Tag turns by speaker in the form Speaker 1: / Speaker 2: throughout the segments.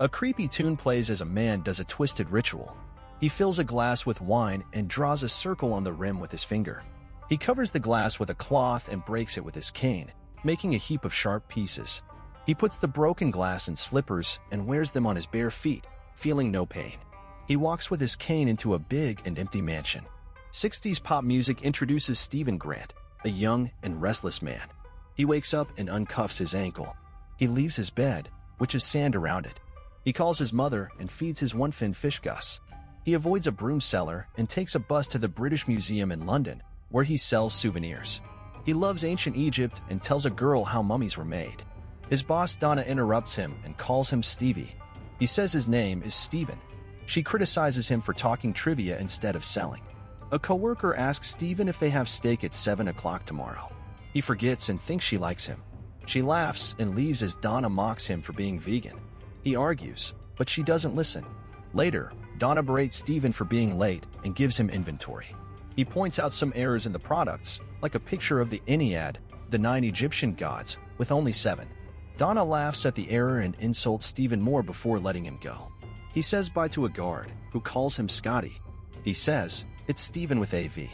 Speaker 1: A creepy tune plays as a man does a twisted ritual. He fills a glass with wine and draws a circle on the rim with his finger. He covers the glass with a cloth and breaks it with his cane, making a heap of sharp pieces. He puts the broken glass in slippers and wears them on his bare feet, feeling no pain. He walks with his cane into a big and empty mansion. 60s pop music introduces Stephen Grant, a young and restless man. He wakes up and uncuffs his ankle. He leaves his bed, which has sand around it. He calls his mother and feeds his one-fin fish Gus. He avoids a broom cellar and takes a bus to the British Museum in London, where he sells souvenirs. He loves ancient Egypt and tells a girl how mummies were made. His boss Donna interrupts him and calls him Stevie. He says his name is Stephen. She criticizes him for talking trivia instead of selling. A coworker asks Stephen if they have steak at 7 o'clock tomorrow. He forgets and thinks she likes him. She laughs and leaves as Donna mocks him for being vegan. He argues, but she doesn't listen. Later, Donna berates Stephen for being late and gives him inventory. He points out some errors in the products, like a picture of the Ennead, the 9 Egyptian gods, with only 7. Donna laughs at the error and insults Stephen more before letting him go. He says bye to a guard, who calls him Scotty. He says, "It's Stephen with AV."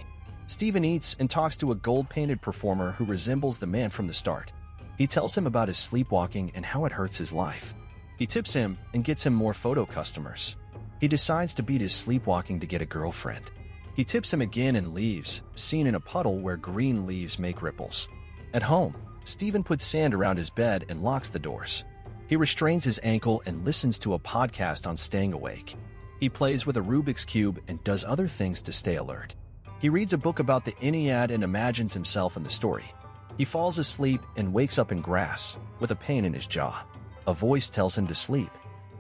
Speaker 1: Stephen eats and talks to a gold-painted performer who resembles the man from the start. He tells him about his sleepwalking and how it hurts his life. He tips him and gets him more photo customers. He decides to beat his sleepwalking to get a girlfriend. He tips him again and leaves, seen in a puddle where green leaves make ripples. At home, Stephen puts sand around his bed and locks the doors. He restrains his ankle and listens to a podcast on staying awake. He plays with a Rubik's Cube and does other things to stay alert. He reads a book about the Ennead and imagines himself in the story. He falls asleep and wakes up in grass, with a pain in his jaw. A voice tells him to sleep.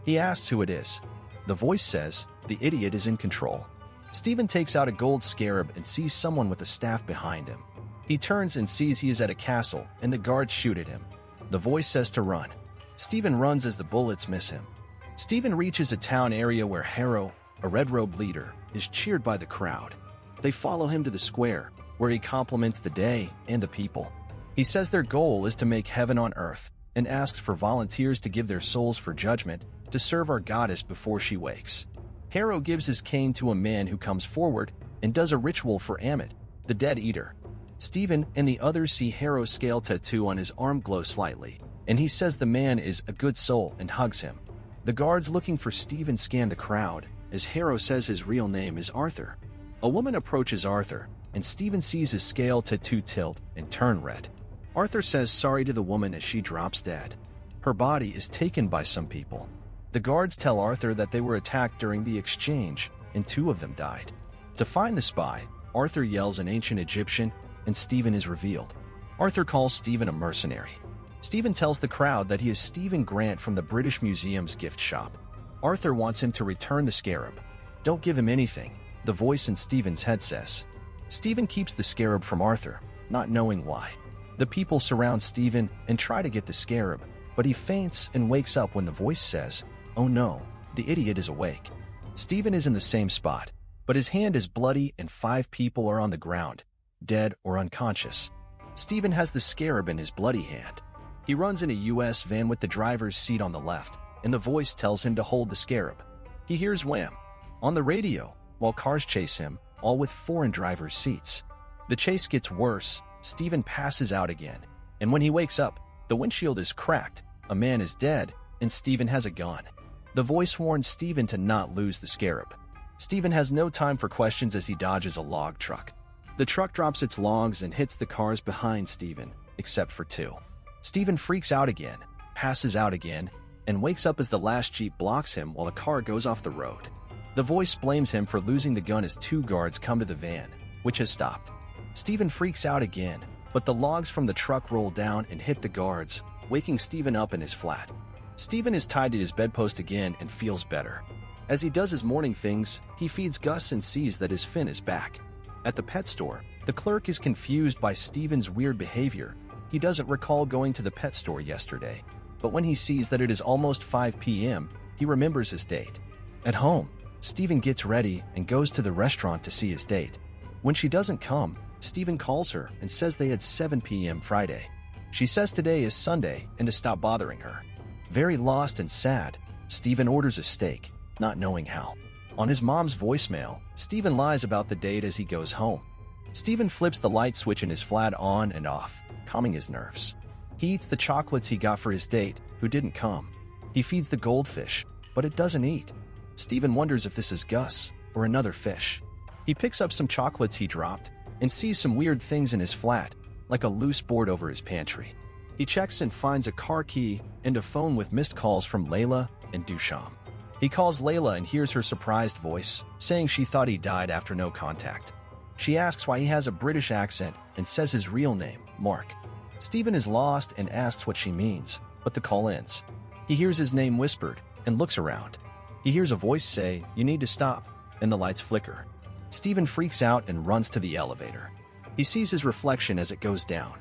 Speaker 1: He asks who it is. The voice says, "The idiot is in control." Stephen takes out a gold scarab and sees someone with a staff behind him. He turns and sees he is at a castle, and the guards shoot at him. The voice says to run. Stephen runs as the bullets miss him. Stephen reaches a town area where Harrow, a red-robed leader, is cheered by the crowd. They follow him to the square, where he compliments the day and the people. He says their goal is to make heaven on earth, and asks for volunteers to give their souls for judgment to serve our goddess before she wakes. Harrow gives his cane to a man who comes forward and does a ritual for Ammit, the dead eater. Stephen and the others see Harrow's scale tattoo on his arm glow slightly, and he says the man is a good soul and hugs him. The guards looking for Stephen scan the crowd, as Harrow says his real name is Arthur. A woman approaches Arthur, and Stephen sees his scale tattoo tilt and turn red. Arthur says sorry to the woman as she drops dead. Her body is taken by some people. The guards tell Arthur that they were attacked during the exchange, and 2 of them died. To find the spy, Arthur yells in ancient Egyptian, and Stephen is revealed. Arthur calls Stephen a mercenary. Stephen tells the crowd that he is Stephen Grant from the British Museum's gift shop. Arthur wants him to return the scarab. "Don't give him anything," the voice in Stephen's head says. Stephen keeps the scarab from Arthur, not knowing why. The people surround Stephen and try to get the scarab, but he faints and wakes up when the voice says, "Oh no, the idiot is awake." Stephen is in the same spot, but his hand is bloody and 5 people are on the ground, dead or unconscious. Stephen has the scarab in his bloody hand. He runs in a US van with the driver's seat on the left, and the voice tells him to hold the scarab. He hears wham on the radio, while cars chase him, all with foreign driver's seats. The chase gets worse, Stephen passes out again, and when he wakes up, the windshield is cracked, a man is dead, and Stephen has a gun. The voice warns Stephen to not lose the scarab. Stephen has no time for questions as he dodges a log truck. The truck drops its logs and hits the cars behind Stephen, except for 2. Stephen freaks out again, passes out again, and wakes up as the last Jeep blocks him while a car goes off the road. The voice blames him for losing the gun as 2 guards come to the van, which has stopped. Stephen freaks out again, but the logs from the truck roll down and hit the guards, waking Stephen up in his flat. Stephen is tied to his bedpost again and feels better. As he does his morning things, he feeds Gus and sees that his fin is back. At the pet store, the clerk is confused by Stephen's weird behavior. He doesn't recall going to the pet store yesterday, but when he sees that it is almost 5 p.m., he remembers his date. At home, Stephen gets ready and goes to the restaurant to see his date. When she doesn't come, Stephen calls her and says they had 7 p.m. Friday. She says today is Sunday and to stop bothering her. Very lost and sad, Stephen orders a steak, not knowing how. On his mom's voicemail, Stephen lies about the date as he goes home. Stephen flips the light switch in his flat on and off, calming his nerves. He eats the chocolates he got for his date, who didn't come. He feeds the goldfish, but it doesn't eat. Stephen wonders if this is Gus or another fish. He picks up some chocolates he dropped and sees some weird things in his flat, like a loose board over his pantry. He checks and finds a car key and a phone with missed calls from Layla and Dusham. He calls Layla and hears her surprised voice, saying she thought he died after no contact. She asks why he has a British accent and says his real name, Mark. Stephen is lost and asks what she means, but the call ends. He hears his name whispered and looks around. He hears a voice say, "You need to stop," and the lights flicker. Stephen freaks out and runs to the elevator. He sees his reflection as it goes down.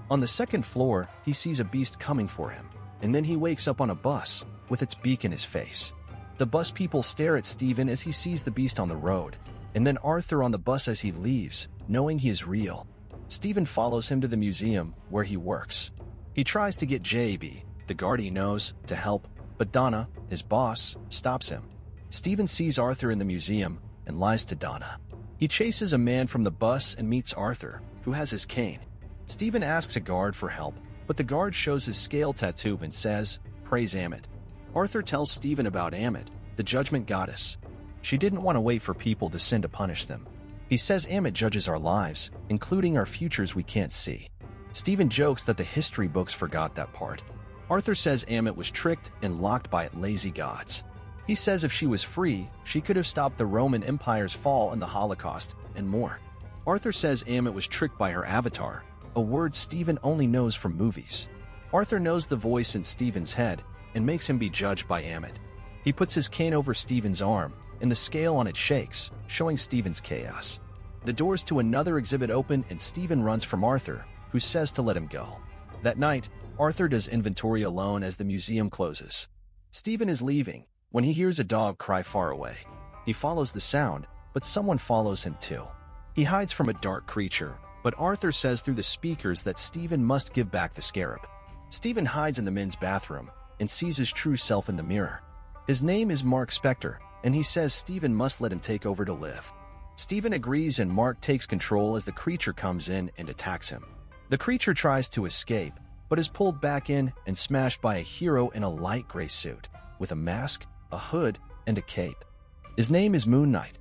Speaker 1: On the second floor, he sees a beast coming for him, and then he wakes up on a bus with its beak in his face. The bus people stare at Stephen as he sees the beast on the road, and then Arthur on the bus as he leaves, knowing he is real. Stephen follows him to the museum where he works. He tries to get JB, the guard he knows, to help, but Donna, his boss, stops him. Stephen sees Arthur in the museum and lies to Donna. He chases a man from the bus and meets Arthur, who has his cane. Stephen asks a guard for help, but the guard shows his scale tattoo and says, "Praise Ammit." Arthur tells Stephen about Ammit, the judgment goddess. She didn't want to wait for people to sin to punish them. He says Ammit judges our lives, including our futures we can't see. Stephen jokes that the history books forgot that part. Arthur says Ammit was tricked and locked by lazy gods. He says if she was free, she could have stopped the Roman Empire's fall and the Holocaust, and more. Arthur says Ammit was tricked by her avatar, a word Stephen only knows from movies. Arthur knows the voice in Stephen's head and makes him be judged by Ammit. He puts his cane over Stephen's arm, and the scale on it shakes, showing Stephen's chaos. The doors to another exhibit open and Stephen runs from Arthur, who says to let him go. That night, Arthur does inventory alone as the museum closes. Stephen is leaving when he hears a dog cry far away. He follows the sound, but someone follows him too. He hides from a dark creature, but Arthur says through the speakers that Stephen must give back the scarab. Stephen hides in the men's bathroom and sees his true self in the mirror. His name is Mark Spector, and he says Stephen must let him take over to live. Stephen agrees and Mark takes control as the creature comes in and attacks him. The creature tries to escape, but is pulled back in and smashed by a hero in a light gray suit, with a mask, a hood, and a cape. His name is Moonlight.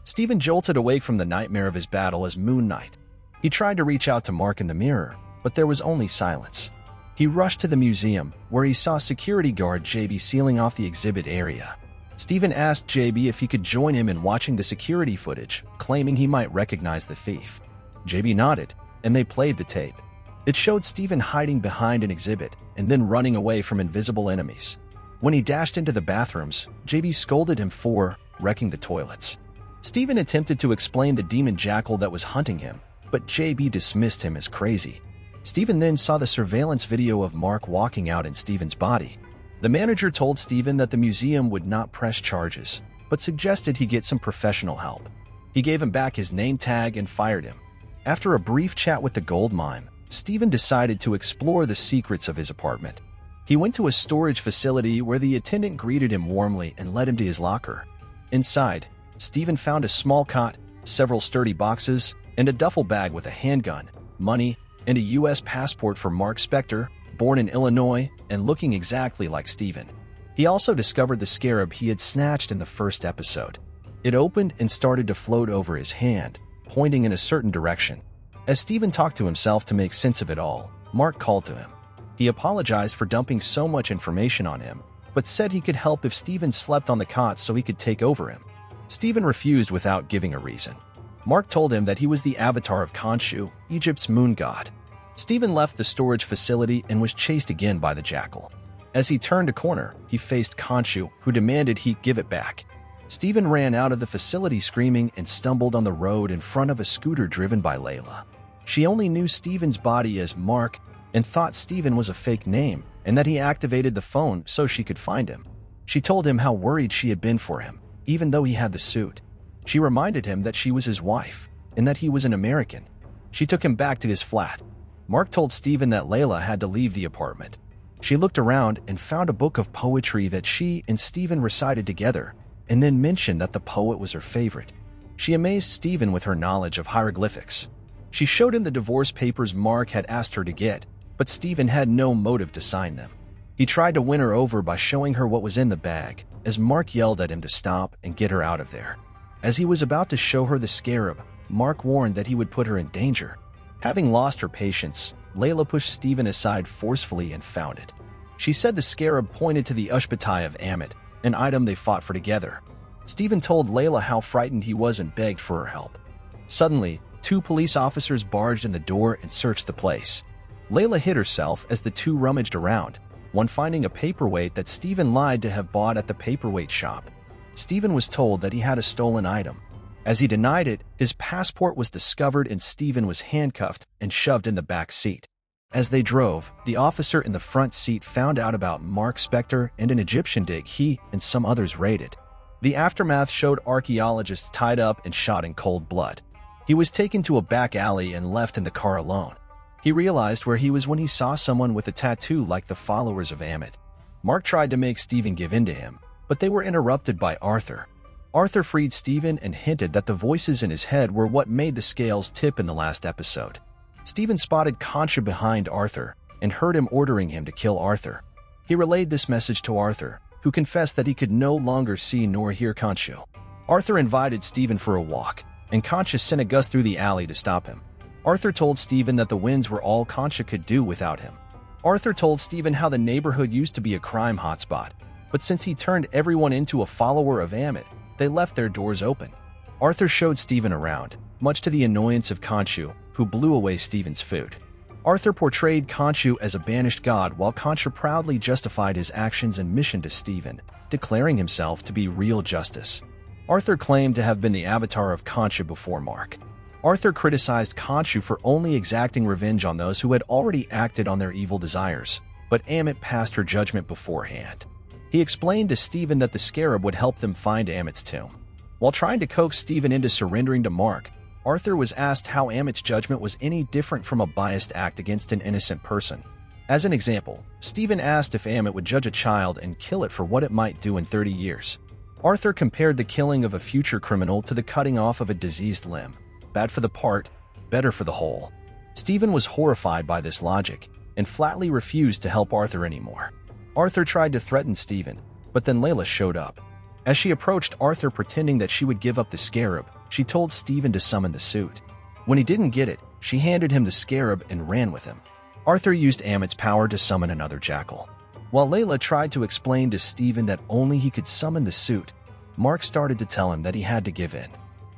Speaker 1: Stephen jolted awake from the nightmare of his battle as Moonlight. He tried to reach out to Mark in the mirror, but there was only silence. He rushed to the museum, where he saw security guard JB sealing off the exhibit area. Stephen asked JB if he could join him in watching the security footage, claiming he might recognize the thief. JB nodded, and they played the tape. It showed Stephen hiding behind an exhibit and then running away from invisible enemies. When he dashed into the bathrooms, JB scolded him for wrecking the toilets. Stephen attempted to explain the demon jackal that was hunting him, but JB dismissed him as crazy. Stephen then saw the surveillance video of Mark walking out in Stephen's body. The manager told Stephen that the museum would not press charges, but suggested he get some professional help. He gave him back his name tag and fired him. After a brief chat with the gold mine, Stephen decided to explore the secrets of his apartment. He went to a storage facility where the attendant greeted him warmly and led him to his locker. Inside, Stephen found a small cot, several sturdy boxes, and a duffel bag with a handgun, money, and a U.S. passport for Mark Spector, born in Illinois and looking exactly like Stephen. He also discovered the scarab he had snatched in the first episode. It opened and started to float over his hand, pointing in a certain direction. As Stephen talked to himself to make sense of it all, Mark called to him. He apologized for dumping so much information on him, but said he could help if Stephen slept on the cot so he could take over him. Stephen refused without giving a reason. Mark told him that he was the avatar of Khonshu, Egypt's moon god. Stephen left the storage facility and was chased again by the jackal. As he turned a corner, he faced Khonshu, who demanded he give it back. Stephen ran out of the facility screaming and stumbled on the road in front of a scooter driven by Layla. She only knew Stephen's body as Mark and thought Stephen was a fake name and that he activated the phone so she could find him. She told him how worried she had been for him, even though he had the suit. She reminded him that she was his wife and that he was an American. She took him back to his flat. Mark told Stephen that Layla had to leave the apartment. She looked around and found a book of poetry that she and Stephen recited together, and then mentioned that the poet was her favorite. She amazed Stephen with her knowledge of hieroglyphics. She showed him the divorce papers Mark had asked her to get, but Stephen had no motive to sign them. He tried to win her over by showing her what was in the bag, as Mark yelled at him to stop and get her out of there. As he was about to show her the scarab, Mark warned that he would put her in danger. Having lost her patience, Layla pushed Stephen aside forcefully and found it. She said the scarab pointed to the Ushpatai of Ammit, an item they fought for together. Stephen told Layla how frightened he was and begged for her help. Suddenly, 2 police officers barged in the door and searched the place. Layla hid herself as the 2 rummaged around, one finding a paperweight that Stephen lied to have bought at the paperweight shop. Stephen was told that he had a stolen item. As he denied it, his passport was discovered and Stephen was handcuffed and shoved in the back seat. As they drove, the officer in the front seat found out about Mark Spector and an Egyptian dig he and some others raided. The aftermath showed archaeologists tied up and shot in cold blood. He was taken to a back alley and left in the car alone. He realized where he was when he saw someone with a tattoo like the followers of Ammit. Mark tried to make Stephen give in to him, but they were interrupted by Arthur. Arthur freed Stephen and hinted that the voices in his head were what made the scales tip in the last episode. Stephen spotted Khonshu behind Arthur and heard him ordering him to kill Arthur. He relayed this message to Arthur, who confessed that he could no longer see nor hear Khonshu. Arthur invited Stephen for a walk, and Khonshu sent a gust through the alley to stop him. Arthur told Stephen that the winds were all Khonshu could do without him. Arthur told Stephen how the neighborhood used to be a crime hotspot, but since he turned everyone into a follower of Ammit, they left their doors open. Arthur showed Stephen around, much to the annoyance of Khonshu, who blew away Stephen's food. Arthur portrayed Khonshu as a banished god while Khonshu proudly justified his actions and mission to Stephen, declaring himself to be real justice. Arthur claimed to have been the avatar of Khonshu before Mark. Arthur criticized Khonshu for only exacting revenge on those who had already acted on their evil desires, but Ammit passed her judgment beforehand. He explained to Stephen that the scarab would help them find Ammit's tomb. While trying to coax Stephen into surrendering to Mark, Arthur was asked how Ammit's judgment was any different from a biased act against an innocent person. As an example, Stephen asked if Ammit would judge a child and kill it for what it might do in 30 years. Arthur compared the killing of a future criminal to the cutting off of a diseased limb. Bad for the part, better for the whole. Stephen was horrified by this logic and flatly refused to help Arthur anymore. Arthur tried to threaten Stephen, but then Layla showed up. As she approached Arthur pretending that she would give up the scarab, she told Stephen to summon the suit. When he didn't get it, she handed him the scarab and ran with him. Arthur used Ammit's power to summon another jackal. While Layla tried to explain to Stephen that only he could summon the suit, Mark started to tell him that he had to give in.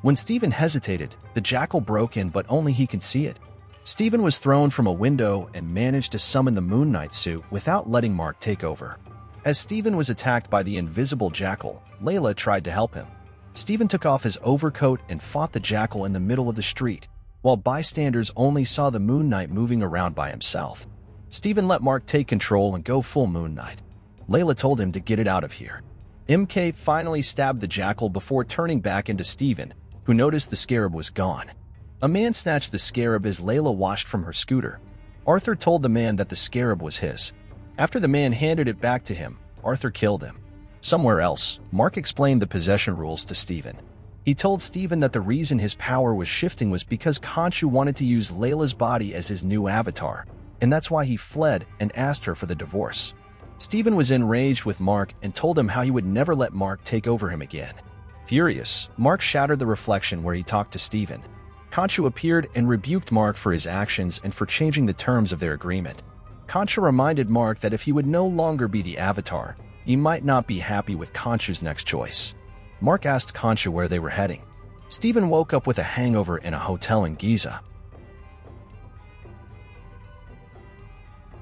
Speaker 1: When Stephen hesitated, the jackal broke in, but only he could see it. Stephen was thrown from a window and managed to summon the moonlight suit without letting Mark take over. As Stephen was attacked by the invisible jackal, Layla tried to help him. Stephen took off his overcoat and fought the jackal in the middle of the street, while bystanders only saw the Moon Knight moving around by himself. Stephen let Mark take control and go full Moon Knight. Layla told him to get it out of here. MK finally stabbed the jackal before turning back into Stephen, who noticed the scarab was gone. A man snatched the scarab as Layla watched from her scooter. Arthur told the man that the scarab was his. After the man handed it back to him, Arthur killed him. Somewhere else, Mark explained the possession rules to Stephen. He told Stephen that the reason his power was shifting was because Khonshu wanted to use Layla's body as his new avatar, and that's why he fled and asked her for the divorce. Stephen was enraged with Mark and told him how he would never let Mark take over him again. Furious, Mark shattered the reflection where he talked to Stephen. Khonshu appeared and rebuked Mark for his actions and for changing the terms of their agreement. Khonshu reminded Mark that if he would no longer be the avatar, he might not be happy with Khonshu's next choice. Mark asked Khonshu where they were heading. Stephen woke up with a hangover in a hotel in Giza.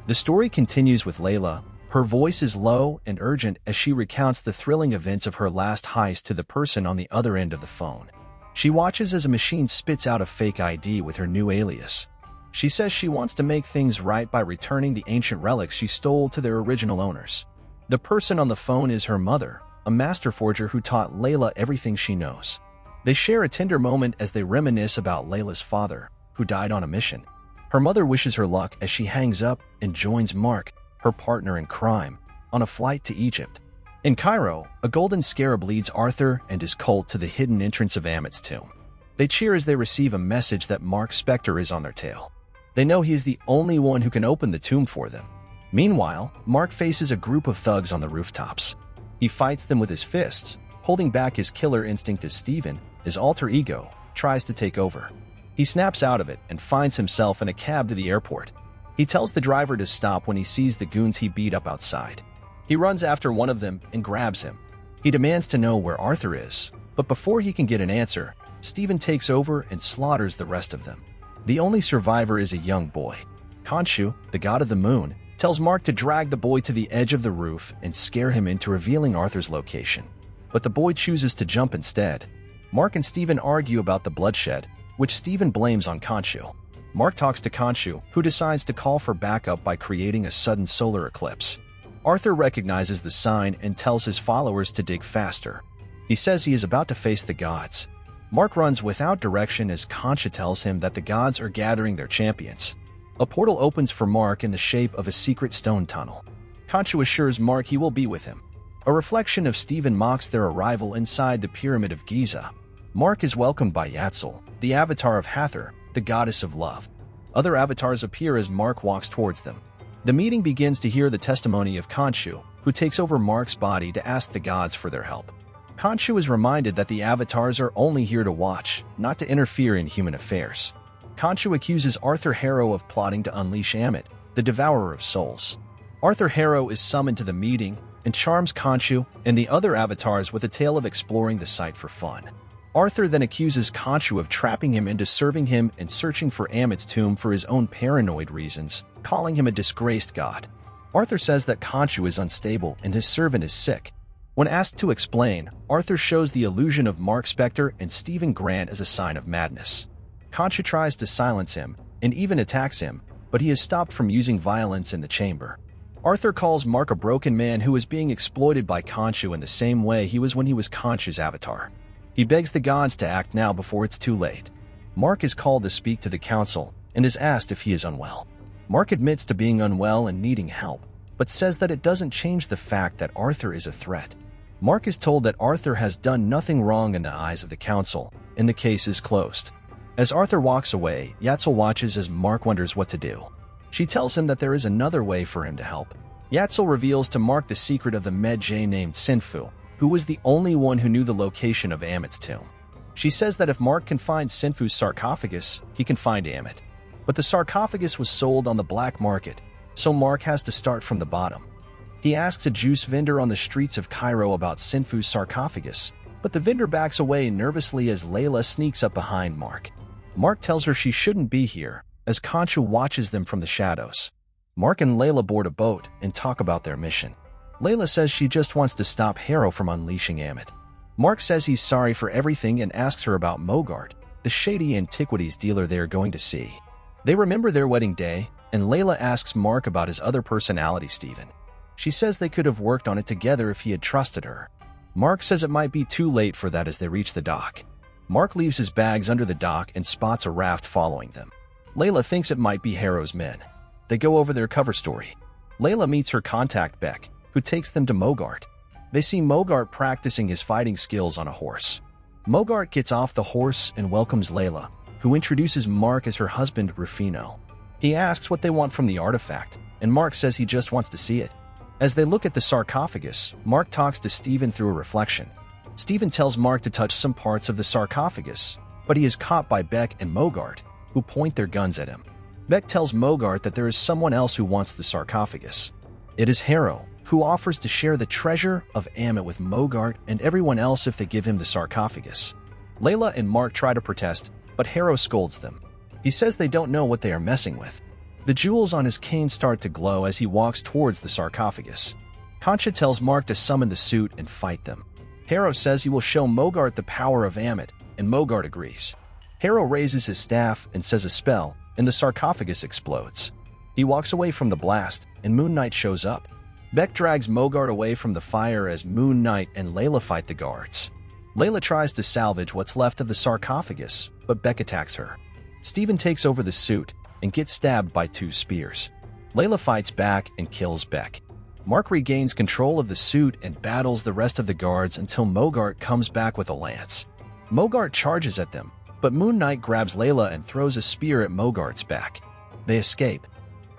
Speaker 1: The story continues with Layla. Her voice is low and urgent as she recounts the thrilling events of her last heist to the person on the other end of the phone. She watches as a machine spits out a fake ID with her new alias. She says she wants to make things right by returning the ancient relics she stole to their original owners. The person on the phone is her mother, a master forger who taught Layla everything she knows. They share a tender moment as they reminisce about Layla's father, who died on a mission. Her mother wishes her luck as she hangs up and joins Mark, her partner in crime, on a flight to Egypt. In Cairo, a golden scarab leads Arthur and his cult to the hidden entrance of Ammit's tomb. They cheer as they receive a message that Mark Spector is on their tail. They know he is the only one who can open the tomb for them. Meanwhile, Mark faces a group of thugs on the rooftops. He fights them with his fists, holding back his killer instinct as Steven, his alter ego, tries to take over. He snaps out of it and finds himself in a cab to the airport. He tells the driver to stop when he sees the goons he beat up outside. He runs after one of them and grabs him. He demands to know where Arthur is, but before he can get an answer, Steven takes over and slaughters the rest of them. The only survivor is a young boy. Khonshu, the god of the moon, tells Mark to drag the boy to the edge of the roof and scare him into revealing Arthur's location. But the boy chooses to jump instead. Mark and Steven argue about the bloodshed, which Steven blames on Khonshu. Mark talks to Khonshu, who decides to call for backup by creating a sudden solar eclipse. Arthur recognizes the sign and tells his followers to dig faster. He says he is about to face the gods. Mark runs without direction as Khonshu tells him that the gods are gathering their champions. A portal opens for Mark in the shape of a secret stone tunnel. Khonshu assures Mark he will be with him. A reflection of Steven mocks their arrival inside the Pyramid of Giza. Mark is welcomed by Yatzil, the avatar of Hathor, the goddess of love. Other avatars appear as Mark walks towards them. The meeting begins to hear the testimony of Khonshu, who takes over Mark's body to ask the gods for their help. Khonshu is reminded that the avatars are only here to watch, not to interfere in human affairs. Khonshu accuses Arthur Harrow of plotting to unleash Ammit, the devourer of souls. Arthur Harrow is summoned to the meeting and charms Khonshu and the other avatars with a tale of exploring the site for fun. Arthur then accuses Khonshu of trapping him into serving him and searching for Ammit's tomb for his own paranoid reasons, calling him a disgraced god. Arthur says that Khonshu is unstable and his servant is sick. When asked to explain, Arthur shows the illusion of Mark Spector and Steven Grant as a sign of madness. Khonshu tries to silence him and even attacks him, but he is stopped from using violence in the chamber. Arthur calls Mark a broken man who is being exploited by Khonshu in the same way he was when he was Khonshu's avatar. He begs the gods to act now before it's too late. Mark is called to speak to the council and is asked if he is unwell. Mark admits to being unwell and needing help, but says that it doesn't change the fact that Arthur is a threat. Mark is told that Arthur has done nothing wrong in the eyes of the council, and the case is closed. As Arthur walks away, Yatzil watches as Mark wonders what to do. She tells him that there is another way for him to help. Yatzil reveals to Mark the secret of the Medjay named Sinfu, who was the only one who knew the location of Ammit's tomb. She says that if Mark can find Sinfu's sarcophagus, he can find Ammit. But the sarcophagus was sold on the black market, so Mark has to start from the bottom. He asks a juice vendor on the streets of Cairo about Sinfu's sarcophagus, but the vendor backs away nervously as Layla sneaks up behind Mark. Mark tells her she shouldn't be here, as Khonshu watches them from the shadows. Mark and Layla board a boat and talk about their mission. Layla says she just wants to stop Harrow from unleashing Ammit. Mark says he's sorry for everything and asks her about Mogart, the shady Antiquities dealer they are going to see. They remember their wedding day, and Layla asks Mark about his other personality, Steven. She says they could have worked on it together if he had trusted her. Mark says it might be too late for that as they reach the dock. Mark leaves his bags under the dock and spots a raft following them. Layla thinks it might be Harrow's men. They go over their cover story. Layla meets her contact Beck, who takes them to Mogart. They see Mogart practicing his fighting skills on a horse. Mogart gets off the horse and welcomes Layla, who introduces Mark as her husband, Rufino. He asks what they want from the artifact, and Mark says he just wants to see it. As they look at the sarcophagus, Mark talks to Steven through a reflection. Steven tells Mark to touch some parts of the sarcophagus, but he is caught by Beck and Mogart, who point their guns at him. Beck tells Mogart that there is someone else who wants the sarcophagus. It is Harrow, who offers to share the treasure of Ammit with Mogart and everyone else if they give him the sarcophagus. Layla and Mark try to protest, but Harrow scolds them. He says they don't know what they are messing with. The jewels on his cane start to glow as he walks towards the sarcophagus. Khonshu tells Mark to summon the suit and fight them. Harrow says he will show Mogart the power of Ammit, and Mogart agrees. Harrow raises his staff and says a spell, and the sarcophagus explodes. He walks away from the blast, and Moon Knight shows up. Beck drags Mogart away from the fire as Moon Knight and Layla fight the guards. Layla tries to salvage what's left of the sarcophagus, but Beck attacks her. Steven takes over the suit and gets stabbed by 2 spears. Layla fights back and kills Beck. Mark regains control of the suit and battles the rest of the guards until Mogart comes back with a lance. Mogart charges at them, but Moon Knight grabs Layla and throws a spear at Mogart's back. They escape.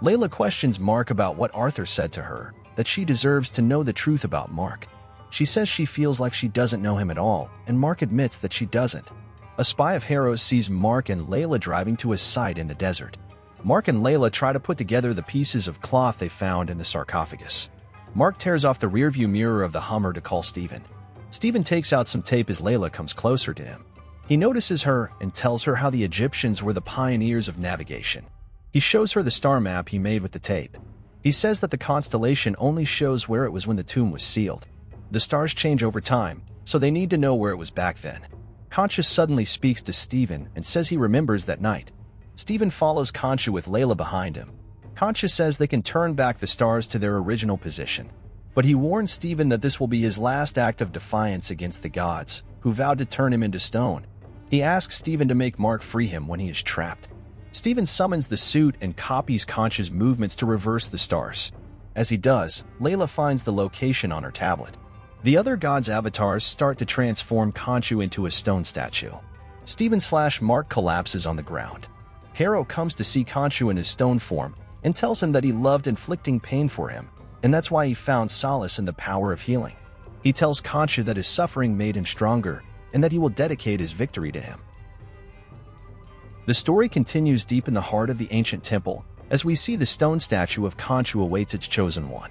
Speaker 1: Layla questions Mark about what Arthur said to her, that she deserves to know the truth about Mark. She says she feels like she doesn't know him at all, and Mark admits that she doesn't. A spy of Harrow sees Mark and Layla driving to a site in the desert. Mark and Layla try to put together the pieces of cloth they found in the sarcophagus. Mark tears off the rearview mirror of the Hummer to call Stephen. Stephen takes out some tape as Layla comes closer to him. He notices her and tells her how the Egyptians were the pioneers of navigation. He shows her the star map he made with the tape. He says that the constellation only shows where it was when the tomb was sealed. The stars change over time, so they need to know where it was back then. Khonshu suddenly speaks to Stephen and says he remembers that night. Stephen follows Khonshu with Layla behind him. Khonshu says they can turn back the stars to their original position, but he warns Stephen that this will be his last act of defiance against the gods, who vowed to turn him into stone. He asks Stephen to make Mark free him when he is trapped. Stephen summons the suit and copies Khonshu's movements to reverse the stars. As he does, Layla finds the location on her tablet. The other gods' avatars start to transform Khonshu into a stone statue. Stephen/Mark collapses on the ground. Harrow comes to see Khonshu in his stone form and tells him that he loved inflicting pain for him, and that's why he found solace in the power of healing. He tells Khonshu that his suffering made him stronger and that he will dedicate his victory to him. The story continues deep in the heart of the ancient temple, as we see the stone statue of Khonshu awaits its chosen one.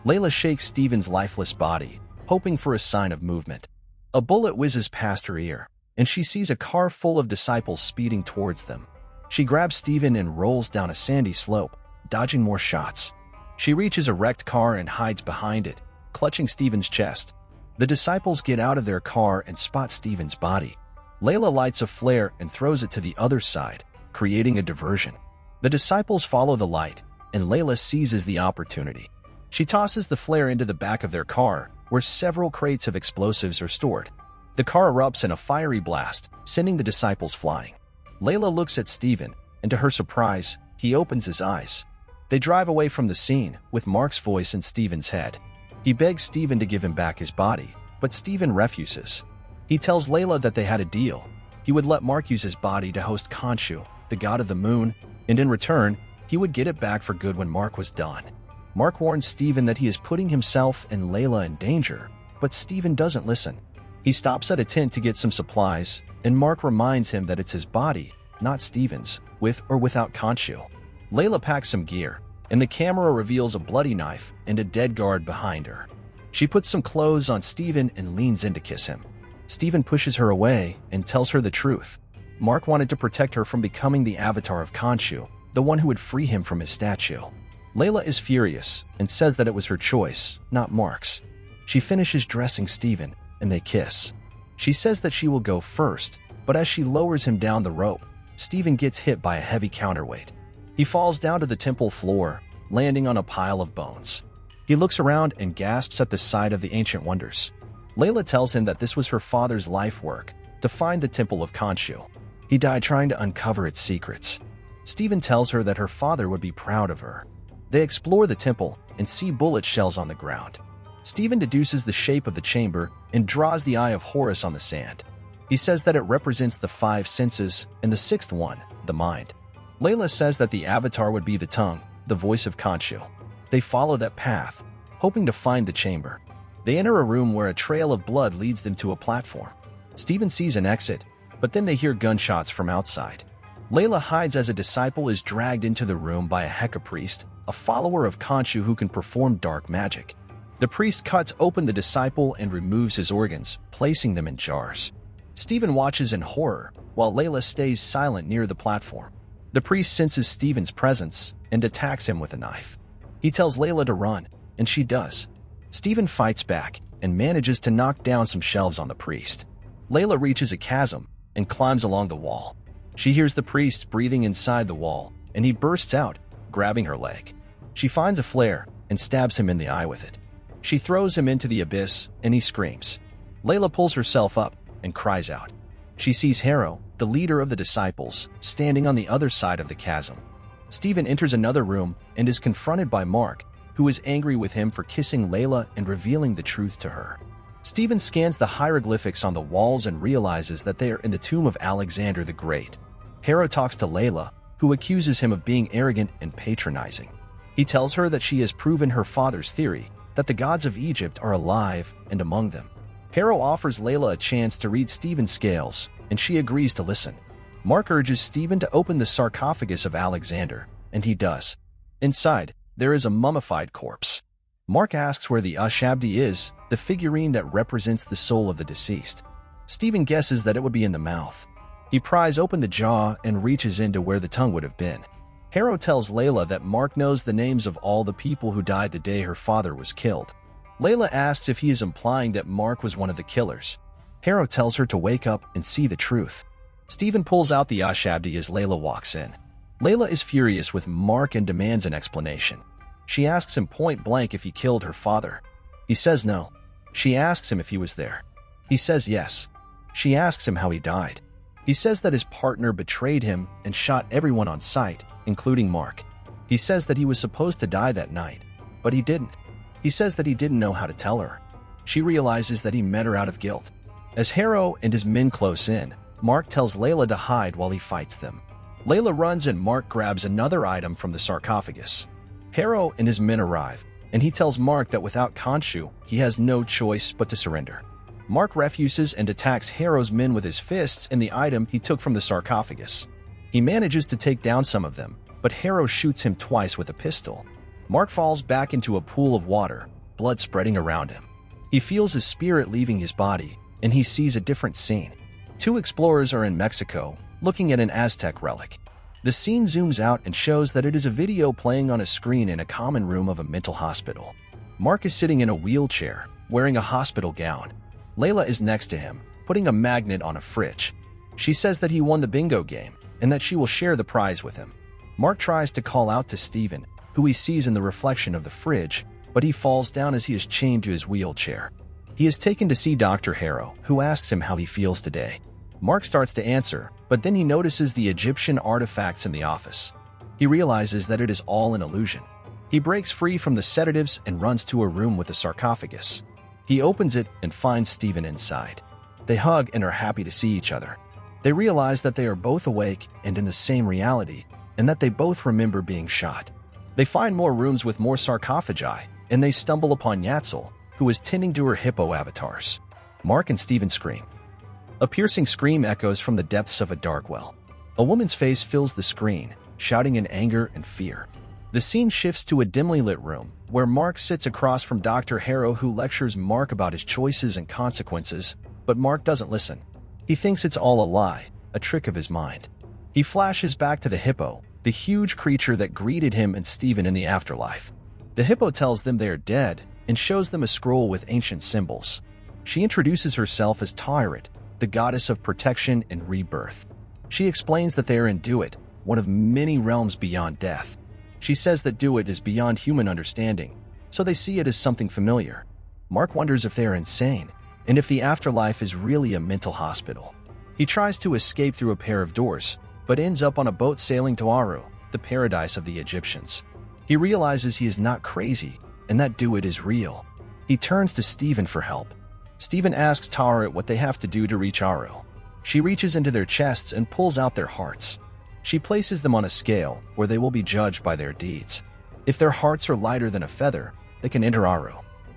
Speaker 1: Layla shakes Stephen's lifeless body, hoping for a sign of movement. A bullet whizzes past her ear, and she sees a car full of disciples speeding towards them. She grabs Stephen and rolls down a sandy slope, dodging more shots. She reaches a wrecked car and hides behind it, clutching Stephen's chest. The disciples get out of their car and spot Stephen's body. Layla lights a flare and throws it to the other side, creating a diversion. The disciples follow the light, and Layla seizes the opportunity. She tosses the flare into the back of their car, where several crates of explosives are stored. The car erupts in a fiery blast, sending the disciples flying. Layla looks at Stephen, and to her surprise, he opens his eyes. They drive away from the scene, with Mark's voice in Stephen's head. He begs Stephen to give him back his body, but Stephen refuses. He tells Layla that they had a deal. He would let Mark use his body to host Khonshu, the god of the moon, and in return, he would get it back for good when Mark was done. Mark warns Stephen that he is putting himself and Layla in danger, but Stephen doesn't listen. He stops at a tent to get some supplies, and Mark reminds him that it's his body, not Stephen's, with or without Khonshu. Layla packs some gear, and the camera reveals a bloody knife and a dead guard behind her. She puts some clothes on Stephen and leans in to kiss him. Stephen pushes her away and tells her the truth. Mark wanted to protect her from becoming the avatar of Khonshu, the one who would free him from his statue. Layla is furious and says that it was her choice, not Mark's. She finishes dressing Stephen, and they kiss. She says that she will go first, but as she lowers him down the rope, Stephen gets hit by a heavy counterweight. He falls down to the temple floor, landing on a pile of bones. He looks around and gasps at the sight of the ancient wonders. Layla tells him that this was her father's life work, to find the temple of Khonshu. He died trying to uncover its secrets. Stephen tells her that her father would be proud of her. They explore the temple and see bullet shells on the ground. Stephen deduces the shape of the chamber and draws the Eye of Horus on the sand. He says that it represents the 5 senses and the 6th one, the mind. Layla says that the avatar would be the tongue, the voice of Khonshu. They follow that path, hoping to find the chamber. They enter a room where a trail of blood leads them to a platform. Stephen sees an exit, but then they hear gunshots from outside. Layla hides as a disciple is dragged into the room by a Heka priest, a follower of Khonshu who can perform dark magic. The priest cuts open the disciple and removes his organs, placing them in jars. Stephen watches in horror, while Layla stays silent near the platform. The priest senses Stephen's presence and attacks him with a knife. He tells Layla to run, and she does. Stephen fights back and manages to knock down some shelves on the priest. Layla reaches a chasm and climbs along the wall. She hears the priest breathing inside the wall, and he bursts out, grabbing her leg. She finds a flare and stabs him in the eye with it. She throws him into the abyss, and he screams. Layla pulls herself up and cries out. She sees Harrow, the leader of the disciples, standing on the other side of the chasm. Stephen enters another room and is confronted by Mark, who is angry with him for kissing Layla and revealing the truth to her. Stephen scans the hieroglyphics on the walls and realizes that they are in the tomb of Alexander the Great. Harrow talks to Layla, who accuses him of being arrogant and patronizing. He tells her that she has proven her father's theory, that the gods of Egypt are alive and among them. Harrow offers Layla a chance to read Stephen's scales, and she agrees to listen. Mark urges Stephen to open the sarcophagus of Alexander, and he does. Inside, there is a mummified corpse. Mark asks where the Ushabti is, the figurine that represents the soul of the deceased. Stephen guesses that it would be in the mouth. He pries open the jaw and reaches into where the tongue would have been. Harrow tells Layla that Mark knows the names of all the people who died the day her father was killed. Layla asks if he is implying that Mark was one of the killers. Harrow tells her to wake up and see the truth. Stephen pulls out the Ushabti as Layla walks in. Layla is furious with Mark and demands an explanation. She asks him point blank if he killed her father. He says no. She asks him if he was there. He says yes. She asks him how he died. He says that his partner betrayed him and shot everyone on sight, including Mark. He says that he was supposed to die that night, but he didn't. He says that he didn't know how to tell her. She realizes that he met her out of guilt. As Harrow and his men close in, Mark tells Layla to hide while he fights them. Layla runs and Mark grabs another item from the sarcophagus. Harrow and his men arrive, and he tells Mark that without Khonshu, he has no choice but to surrender. Mark refuses and attacks Harrow's men with his fists and the item he took from the sarcophagus. He manages to take down some of them, but Harrow shoots him twice with a pistol. Mark falls back into a pool of water, blood spreading around him. He feels his spirit leaving his body, and he sees a different scene. Two explorers are in Mexico, looking at an Aztec relic. The scene zooms out and shows that it is a video playing on a screen in a common room of a mental hospital. Mark is sitting in a wheelchair, wearing a hospital gown. Layla is next to him, putting a magnet on a fridge. She says that he won the bingo game, and that she will share the prize with him. Mark tries to call out to Stephen, who he sees in the reflection of the fridge, but he falls down as he is chained to his wheelchair. He is taken to see Dr. Harrow, who asks him how he feels today. Mark starts to answer, but then he notices the Egyptian artifacts in the office. He realizes that it is all an illusion. He breaks free from the sedatives and runs to a room with a sarcophagus. He opens it and finds Stephen inside. They hug and are happy to see each other. They realize that they are both awake and in the same reality, and that they both remember being shot. They find more rooms with more sarcophagi, and they stumble upon Yatzil, who is tending to her hippo avatars. Mark and Stephen scream. A piercing scream echoes from the depths of a dark well. A woman's face fills the screen, shouting in anger and fear. The scene shifts to a dimly lit room, where Mark sits across from Dr. Harrow, who lectures Mark about his choices and consequences, but Mark doesn't listen. He thinks it's all a lie, a trick of his mind. He flashes back to the hippo, the huge creature that greeted him and Stephen in the afterlife. The hippo tells them they are dead and shows them a scroll with ancient symbols. She introduces herself as Tyrant, the goddess of protection and rebirth. She explains that they are in Duat, one of many realms beyond death. She says that Duat is beyond human understanding, so they see it as something familiar. Mark wonders if they are insane, and if the afterlife is really a mental hospital. He tries to escape through a pair of doors, but ends up on a boat sailing to Aru, the paradise of the Egyptians. He realizes he is not crazy, and that Duat is real. He turns to Stephen for help. Stephen asks Tara what they have to do to reach Aru. She reaches into their chests and pulls out their hearts. She places them on a scale where they will be judged by their deeds. If their hearts are lighter than a feather, they can enter Aru.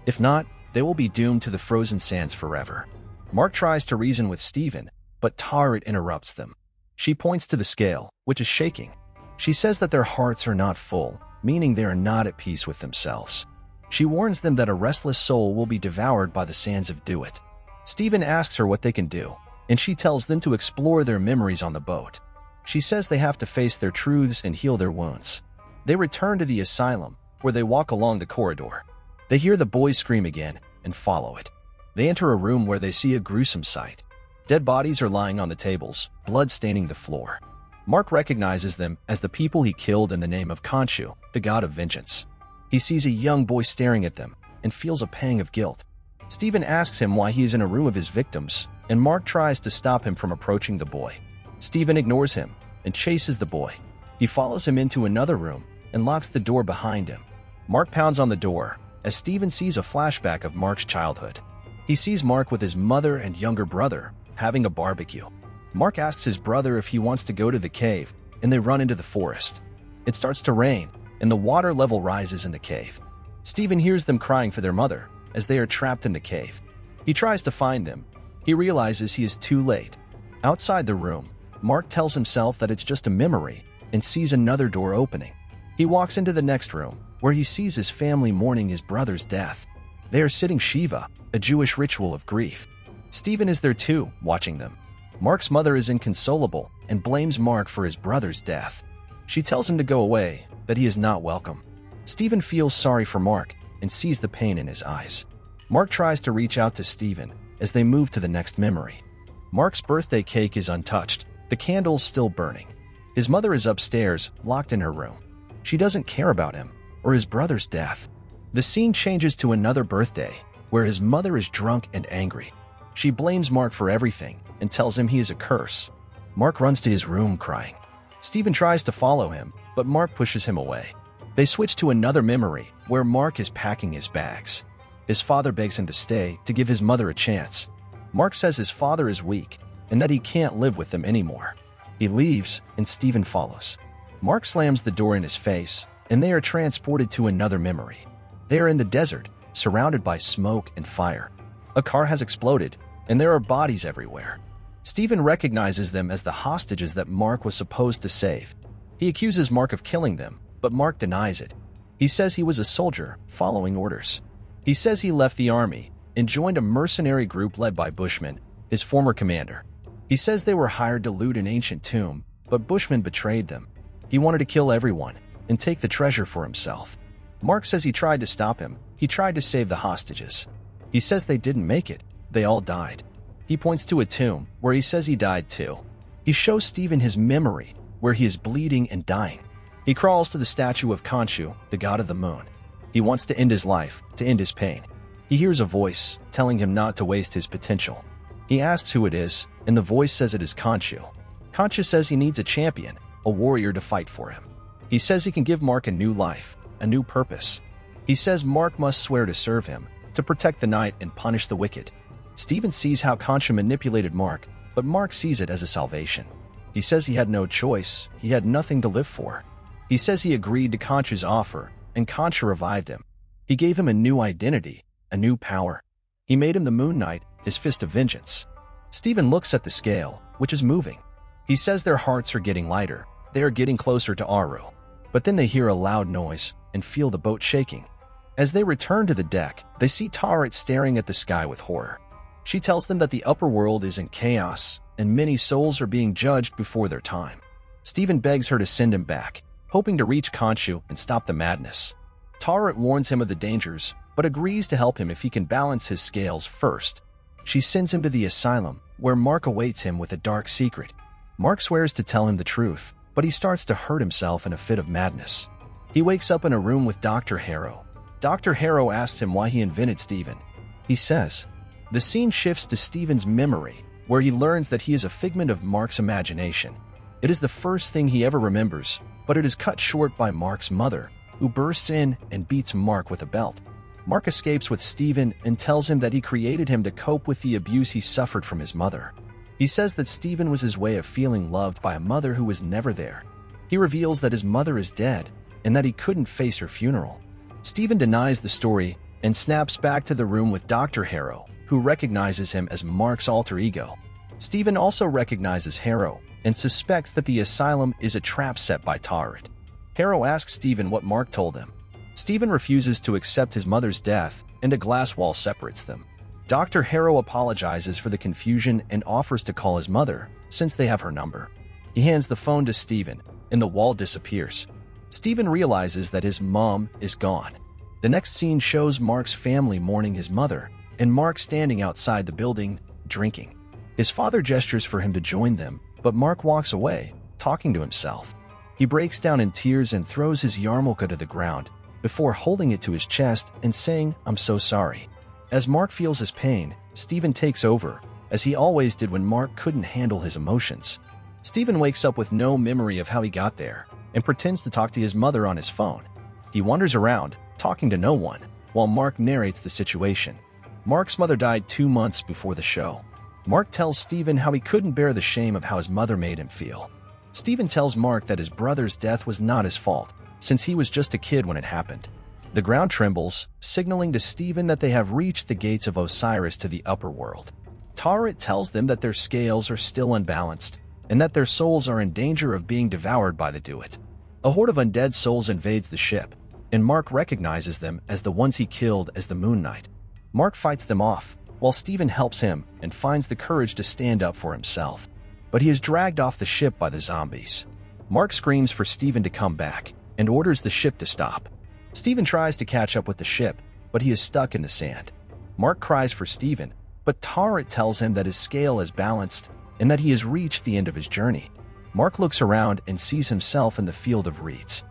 Speaker 1: If not, they will be doomed to the frozen sands forever. Mark tries to reason with Stephen, but Tarit interrupts them. She points to the scale, which is shaking. She says that their hearts are not full, meaning they are not at peace with themselves. She warns them that a restless soul will be devoured by the sands of Duat. Stephen asks her what they can do, and she tells them to explore their memories on the boat. She says they have to face their truths and heal their wounds. They return to the asylum, where they walk along the corridor. They hear the boys scream again and follow it. They enter a room where they see a gruesome sight. Dead bodies are lying on the tables, blood staining the floor. Mark recognizes them as the people he killed in the name of Khonshu, the god of vengeance. He sees a young boy staring at them and feels a pang of guilt. Stephen asks him why he is in a room of his victims, and Mark tries to stop him from approaching the boy. Stephen ignores him and chases the boy. He follows him into another room and locks the door behind him. Mark pounds on the door as Steven sees a flashback of Mark's childhood. He sees Mark with his mother and younger brother having a barbecue. Mark asks his brother if he wants to go to the cave, and they run into the forest. It starts to rain, and the water level rises in the cave. Steven hears them crying for their mother as they are trapped in the cave. He tries to find them. He realizes he is too late. Outside the room, Mark tells himself that it's just a memory and sees another door opening. He walks into the next room, where he sees his family mourning his brother's death. They are sitting Shiva, a Jewish ritual of grief. Steven is there too, watching them. Mark's mother is inconsolable and blames Mark for his brother's death. She tells him to go away, that he is not welcome. Steven feels sorry for Mark and sees the pain in his eyes. Mark tries to reach out to Steven as they move to the next memory. Mark's birthday cake is untouched, the candles still burning. His mother is upstairs, locked in her room. She doesn't care about him or his brother's death. The scene changes to another birthday, where his mother is drunk and angry. She blames Mark for everything and tells him he is a curse. Mark runs to his room crying. Steven tries to follow him, but Mark pushes him away. They switch to another memory, where Mark is packing his bags. His father begs him to stay to give his mother a chance. Mark says his father is weak and that he can't live with them anymore. He leaves, and Steven follows. Mark slams the door in his face, and they are transported to another memory. They are in the desert, surrounded by smoke and fire. A car has exploded, and there are bodies everywhere. Steven recognizes them as the hostages that Mark was supposed to save. He accuses Mark of killing them, but Mark denies it. He says he was a soldier, following orders. He says he left the army and joined a mercenary group led by Bushman, his former commander. He says they were hired to loot an ancient tomb, but Bushman betrayed them. He wanted to kill everyone and take the treasure for himself. Mark says he tried to stop him. He tried to save the hostages. He says they didn't make it. They all died. He points to a tomb where he says he died too. He shows Steven his memory, where he is bleeding and dying. He crawls to the statue of Khonshu, the god of the moon. He wants to end his life, to end his pain. He hears a voice telling him not to waste his potential. He asks who it is, and the voice says it is Khonshu. Khonshu says he needs a champion, a warrior to fight for him. He says he can give Mark a new life, a new purpose. He says Mark must swear to serve him, to protect the night and punish the wicked. Steven sees how Khonshu manipulated Mark, but Mark sees it as a salvation. He says he had no choice, he had nothing to live for. He says he agreed to Khonshu's offer, and Khonshu revived him. He gave him a new identity, a new power. He made him the Moon Knight, his fist of vengeance. Steven looks at the scale, which is moving. He says their hearts are getting lighter. They are getting closer to Harrow. But then they hear a loud noise and feel the boat shaking. As they return to the deck, they see Tarot staring at the sky with horror. She tells them that the upper world is in chaos and many souls are being judged before their time. Steven begs her to send him back, hoping to reach Khonshu and stop the madness. Tarot warns him of the dangers, but agrees to help him if he can balance his scales first. She sends him to the asylum, where Mark awaits him with a dark secret. Mark swears to tell him the truth, but he starts to hurt himself in a fit of madness. He wakes up in a room with Dr. Harrow. Dr. Harrow asks him why he invented Steven. He says. The scene shifts to Steven's memory, where he learns that he is a figment of Mark's imagination. It is the first thing he ever remembers, but it is cut short by Mark's mother, who bursts in and beats Mark with a belt. Mark escapes with Steven and tells him that he created him to cope with the abuse he suffered from his mother. He says that Steven was his way of feeling loved by a mother who was never there. He reveals that his mother is dead and that he couldn't face her funeral. Steven denies the story and snaps back to the room with Dr. Harrow, who recognizes him as Mark's alter ego. Steven also recognizes Harrow and suspects that the asylum is a trap set by Tarot. Harrow asks Steven what Mark told him. Steven refuses to accept his mother's death, and a glass wall separates them. Dr. Harrow apologizes for the confusion and offers to call his mother, since they have her number. He hands the phone to Steven, and the wall disappears. Steven realizes that his mom is gone. The next scene shows Mark's family mourning his mother, and Mark standing outside the building, drinking. His father gestures for him to join them, but Mark walks away, talking to himself. He breaks down in tears and throws his yarmulke to the ground, before holding it to his chest and saying, "I'm so sorry." As Mark feels his pain, Steven takes over, as he always did when Mark couldn't handle his emotions. Steven wakes up with no memory of how he got there. and pretends to talk to his mother on his phone. He wanders around, talking to no one, while Mark narrates the situation. Mark's mother died 2 months before the show. Mark tells Steven how he couldn't bear the shame of how his mother made him feel. Steven tells Mark that his brother's death was not his fault, since he was just a kid when it happened. The ground trembles, signaling to Steven that they have reached the gates of Osiris to the upper world. Tarot tells them that their scales are still unbalanced, and that their souls are in danger of being devoured by the Do-It. A horde of undead souls invades the ship, and Mark recognizes them as the ones he killed as the Moon Knight. Mark fights them off, while Steven helps him and finds the courage to stand up for himself. But he is dragged off the ship by the zombies. Mark screams for Steven to come back and orders the ship to stop. Steven tries to catch up with the ship, but he is stuck in the sand. Mark cries for Steven, but Tarot tells him that his scale is balanced and that he has reached the end of his journey. Mark looks around and sees himself in the field of reeds.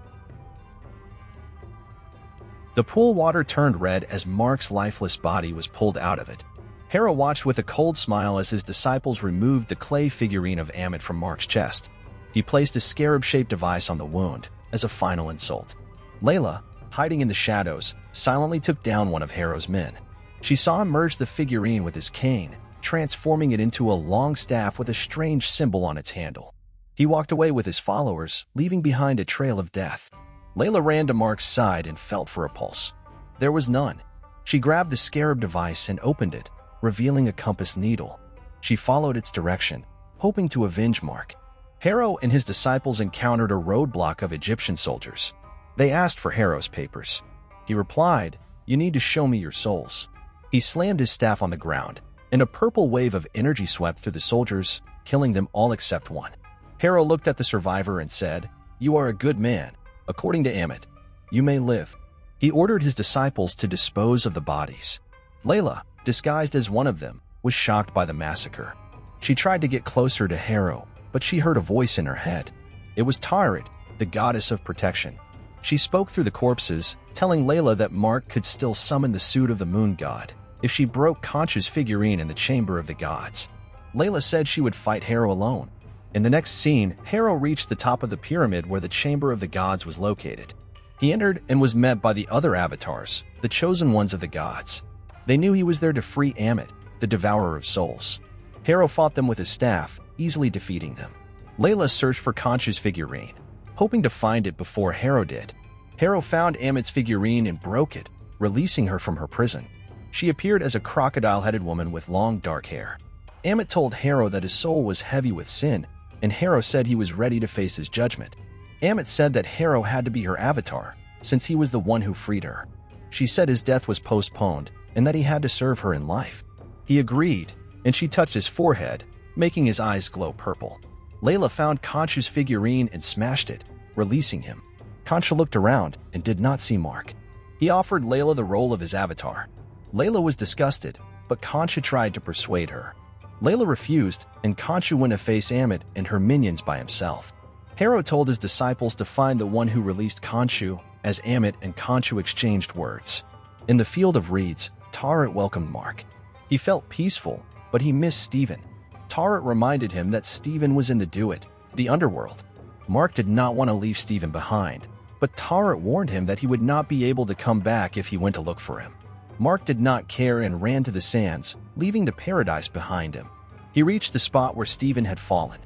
Speaker 1: The pool water turned red as Mark's lifeless body was pulled out of it. Harrow watched with a cold smile as his disciples removed the clay figurine of Ammit from Mark's chest. He placed a scarab-shaped device on the wound as a final insult. Layla, hiding in the shadows, silently took down one of Harrow's men. She saw him merge the figurine with his cane, transforming it into a long staff with a strange symbol on its handle. He walked away with his followers, leaving behind a trail of death. Layla ran to Mark's side and felt for a pulse. There was none. She grabbed the scarab device and opened it, revealing a compass needle. She followed its direction, hoping to avenge Mark. Harrow and his disciples encountered a roadblock of Egyptian soldiers. They asked for Harrow's papers. He replied, "You need to show me your souls." He slammed his staff on the ground, and a purple wave of energy swept through the soldiers, killing them all except one. Harrow looked at the survivor and said, "You are a good man. According to Ammit, you may live." He ordered his disciples to dispose of the bodies. Layla, disguised as one of them, was shocked by the massacre. She tried to get closer to Harrow, but she heard a voice in her head. It was Tarot, the goddess of protection. She spoke through the corpses, telling Layla that Mark could still summon the suit of the moon god if she broke Khonshu's figurine in the chamber of the gods. Layla said she would fight Harrow alone. In the next scene, Harrow reached the top of the pyramid where the chamber of the gods was located. He entered and was met by the other avatars, the chosen ones of the gods. They knew he was there to free Ammit, the devourer of souls. Harrow fought them with his staff, easily defeating them. Layla searched for Khonshu's figurine, hoping to find it before Harrow did. Harrow found Ammit's figurine and broke it, releasing her from her prison. She appeared as a crocodile-headed woman with long dark hair. Ammit told Harrow that his soul was heavy with sin, and Harrow said he was ready to face his judgment. Ammit said that Harrow had to be her avatar, since he was the one who freed her. She said his death was postponed, and that he had to serve her in life. He agreed, and she touched his forehead, making his eyes glow purple. Layla found Khonshu's figurine and smashed it, releasing him. Khonshu looked around and did not see Mark. He offered Layla the role of his avatar. Layla was disgusted, but Khonshu tried to persuade her. Layla refused, and Khonshu went to face Ammit and her minions by himself. Harrow told his disciples to find the one who released Khonshu, as Ammit and Khonshu exchanged words. In the field of reeds, Tarot welcomed Mark. He felt peaceful, but he missed Steven. Tarot reminded him that Steven was in the Do-It, the underworld. Mark did not want to leave Steven behind, but Tarot warned him that he would not be able to come back if he went to look for him. Mark did not care and ran to the sands, leaving the paradise behind him. He reached the spot where Steven had fallen.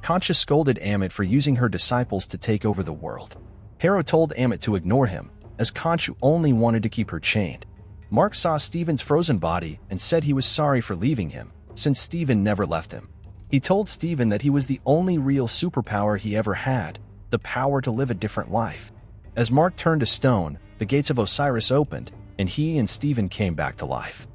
Speaker 1: Khonshu scolded Ammit for using her disciples to take over the world. Harrow told Ammit to ignore him, as Khonshu only wanted to keep her chained. Mark saw Steven's frozen body and said he was sorry for leaving him, since Steven never left him. He told Steven that he was the only real superpower he ever had, the power to live a different life. As Mark turned to stone, the gates of Osiris opened, and he and Steven came back to life.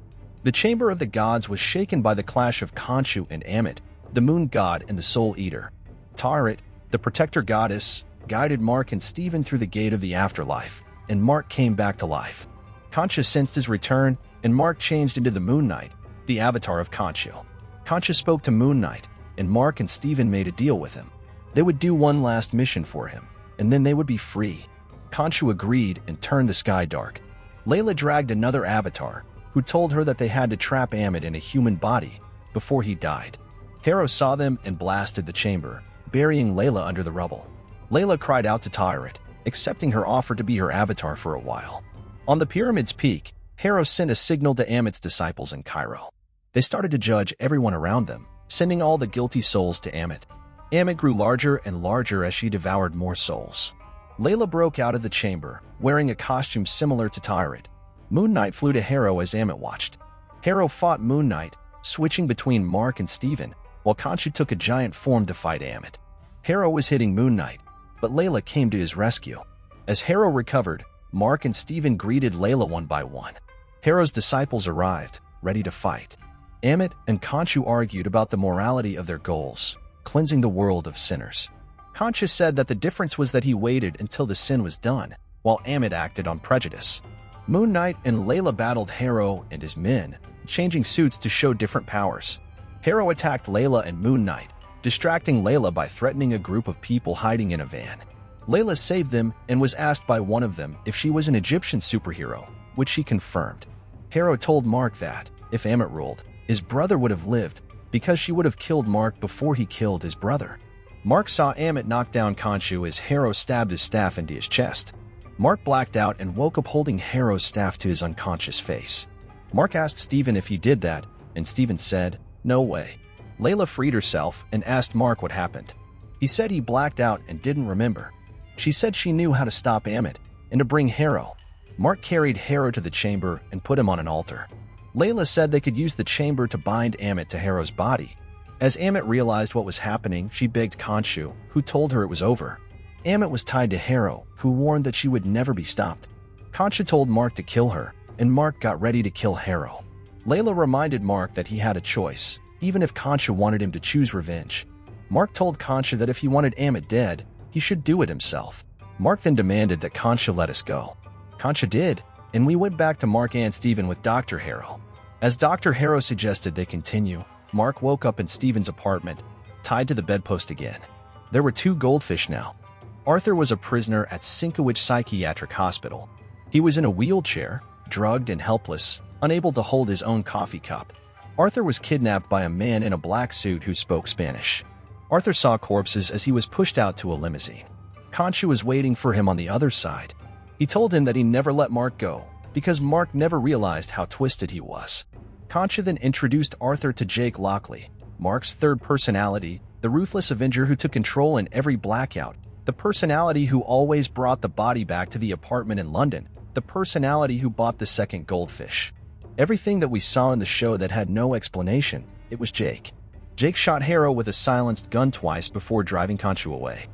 Speaker 1: The chamber of the gods was shaken by the clash of Khonshu and Ammit, the moon god and the soul eater. Tarot, the protector goddess, guided Mark and Steven through the gate of the afterlife, and Mark came back to life. Khonshu sensed his return, and Mark changed into the Moon Knight, the avatar of Khonshu. Khonshu spoke to Moon Knight, and Mark and Steven made a deal with him. They would do one last mission for him, and then they would be free. Khonshu agreed and turned the sky dark. Layla dragged another avatar, who told her that they had to trap Ammit in a human body before he died. Harrow saw them and blasted the chamber, burying Layla under the rubble. Layla cried out to Tyrant, accepting her offer to be her avatar for a while. On the pyramid's peak, Harrow sent a signal to Ammit's disciples in Cairo. They started to judge everyone around them, sending all the guilty souls to Ammit. Ammit grew larger and larger as she devoured more souls. Layla broke out of the chamber, wearing a costume similar to Tyrant. Moon Knight flew to Harrow as Ammit watched. Harrow fought Moon Knight, switching between Mark and Steven, while Khonshu took a giant form to fight Ammit. Harrow was hitting Moon Knight, but Layla came to his rescue. As Harrow recovered, Mark and Steven greeted Layla one by one. Harrow's disciples arrived, ready to fight. Ammit and Khonshu argued about the morality of their goals, cleansing the world of sinners. Khonshu said that the difference was that he waited until the sin was done, while Ammit acted on prejudice. Moon Knight and Layla battled Harrow and his men, changing suits to show different powers. Harrow attacked Layla and Moon Knight, distracting Layla by threatening a group of people hiding in a van. Layla saved them and was asked by one of them if she was an Egyptian superhero, which she confirmed. Harrow told Mark that, if Ammit ruled, his brother would have lived, because she would have killed Mark before he killed his brother. Mark saw Ammit knock down Khonshu as Harrow stabbed his staff into his chest. Mark blacked out and woke up holding Harrow's staff to his unconscious face. Mark asked Steven if he did that, and Steven said, "No way." Layla freed herself and asked Mark what happened. He said he blacked out and didn't remember. She said she knew how to stop Ammit and to bring Harrow. Mark carried Harrow to the chamber and put him on an altar. Layla said they could use the chamber to bind Ammit to Harrow's body. As Ammit realized what was happening, she begged Khonshu, who told her it was over. Ammit was tied to Harrow, who warned that she would never be stopped. Khonshu told Mark to kill her, and Mark got ready to kill Harrow. Layla reminded Mark that he had a choice, even if Khonshu wanted him to choose revenge. Mark told Khonshu that if he wanted Ammit dead, he should do it himself. Mark then demanded that Khonshu let us go. Khonshu did, and we went back to Mark and Steven with Dr. Harrow. As Dr. Harrow suggested they continue, Mark woke up in Steven's apartment, tied to the bedpost again. There were 2 goldfish now. Arthur was a prisoner at Sinkowich Psychiatric Hospital. He was in a wheelchair, drugged and helpless, unable to hold his own coffee cup. Arthur was kidnapped by a man in a black suit who spoke Spanish. Arthur saw corpses as he was pushed out to a limousine. Khonshu was waiting for him on the other side. He told him that he never let Mark go, because Mark never realized how twisted he was. Khonshu then introduced Arthur to Jake Lockley, Mark's third personality, the ruthless Avenger who took control in every blackout, the personality who always brought the body back to the apartment in London, the personality who bought the second goldfish. Everything that we saw in the show that had no explanation, it was Jake. Jake shot Harrow with a silenced gun twice before driving Khonshu away.